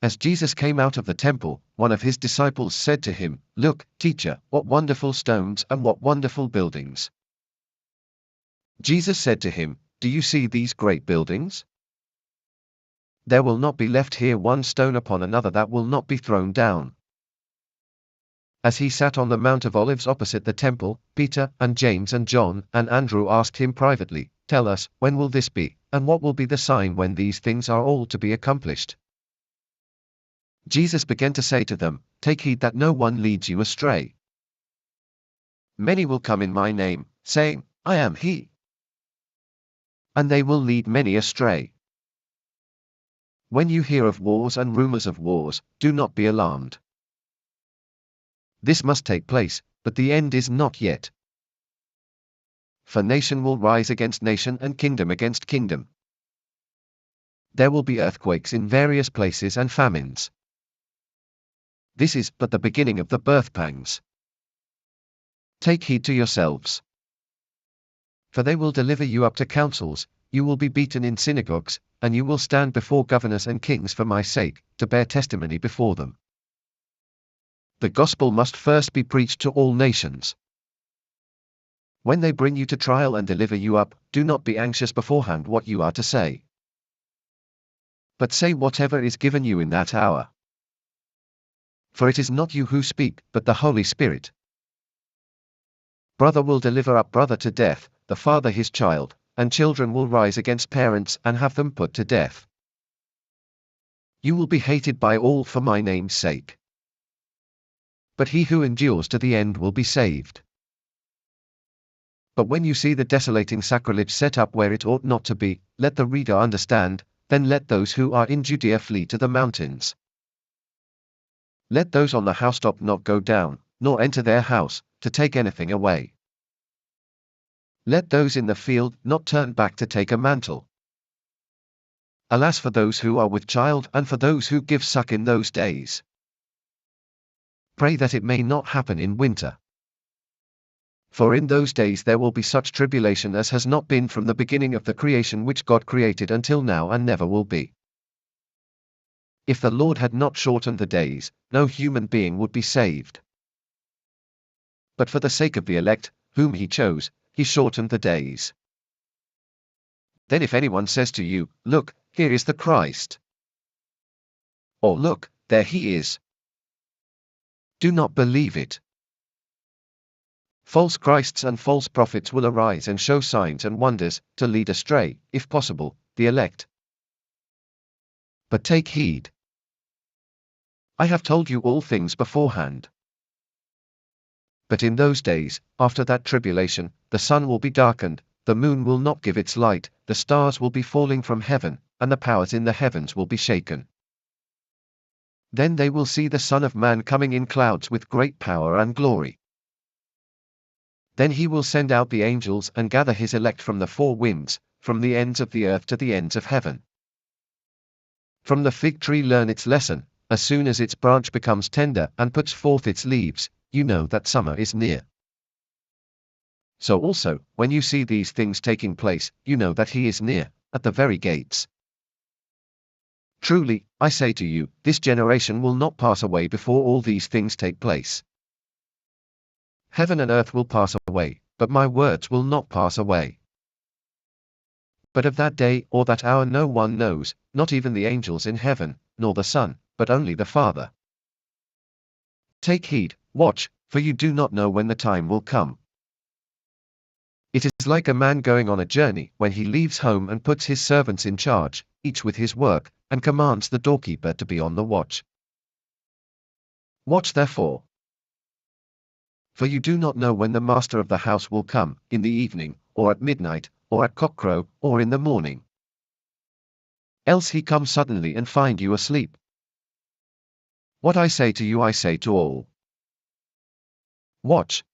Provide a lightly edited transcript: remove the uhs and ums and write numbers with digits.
As Jesus came out of the temple, one of his disciples said to him, "Look, teacher, what wonderful stones and what wonderful buildings." Jesus said to him, "Do you see these great buildings? There will not be left here one stone upon another that will not be thrown down." As he sat on the Mount of Olives opposite the temple, Peter and James and John and Andrew asked him privately, "Tell us, when will this be, and what will be the sign when these things are all to be accomplished?" Jesus began to say to them, "Take heed that no one leads you astray. Many will come in my name, saying, 'I am he.' And they will lead many astray. When you hear of wars and rumors of wars, do not be alarmed. This must take place, but the end is not yet. For nation will rise against nation and kingdom against kingdom. There will be earthquakes in various places and famines. This is but the beginning of the birth pangs. Take heed to yourselves. For they will deliver you up to councils, you will be beaten in synagogues, and you will stand before governors and kings for my sake, to bear testimony before them. The gospel must first be preached to all nations. When they bring you to trial and deliver you up, do not be anxious beforehand what you are to say. But say whatever is given you in that hour. For it is not you who speak, but the Holy Spirit. Brother will deliver up brother to death, the father his child, and children will rise against parents and have them put to death. You will be hated by all for my name's sake. But he who endures to the end will be saved. But when you see the desolating sacrilege set up where it ought not to be, let the reader understand, then let those who are in Judea flee to the mountains. Let those on the housetop not go down, nor enter their house, to take anything away. Let those in the field not turn back to take a mantle. Alas for those who are with child and for those who give suck in those days. Pray that it may not happen in winter. For in those days there will be such tribulation as has not been from the beginning of the creation which God created until now and never will be. If the Lord had not shortened the days, no human being would be saved. But for the sake of the elect, whom he chose, he shortened the days. Then if anyone says to you, "Look, here is the Christ," or "Look, there he is," do not believe it. False Christs and false prophets will arise and show signs and wonders, to lead astray, if possible, the elect. But take heed. I have told you all things beforehand. But in those days, after that tribulation, the sun will be darkened, the moon will not give its light, the stars will be falling from heaven, and the powers in the heavens will be shaken. Then they will see the Son of Man coming in clouds with great power and glory. Then he will send out the angels and gather his elect from the four winds, from the ends of the earth to the ends of heaven. From the fig tree learn its lesson, as soon as its branch becomes tender and puts forth its leaves, you know that summer is near. So also, when you see these things taking place, you know that he is near, at the very gates. Truly, I say to you, this generation will not pass away before all these things take place. Heaven and earth will pass away, but my words will not pass away. But of that day or that hour no one knows, not even the angels in heaven, nor the Son, but only the Father. Take heed, watch, for you do not know when the time will come. It is like a man going on a journey, when he leaves home and puts his servants in charge, each with his work, and commands the doorkeeper to be on the watch. Watch therefore. For you do not know when the master of the house will come, in the evening, or at midnight, or at cockcrow, or in the morning. Else he comes suddenly and find you asleep. What I say to you I say to all. Watch.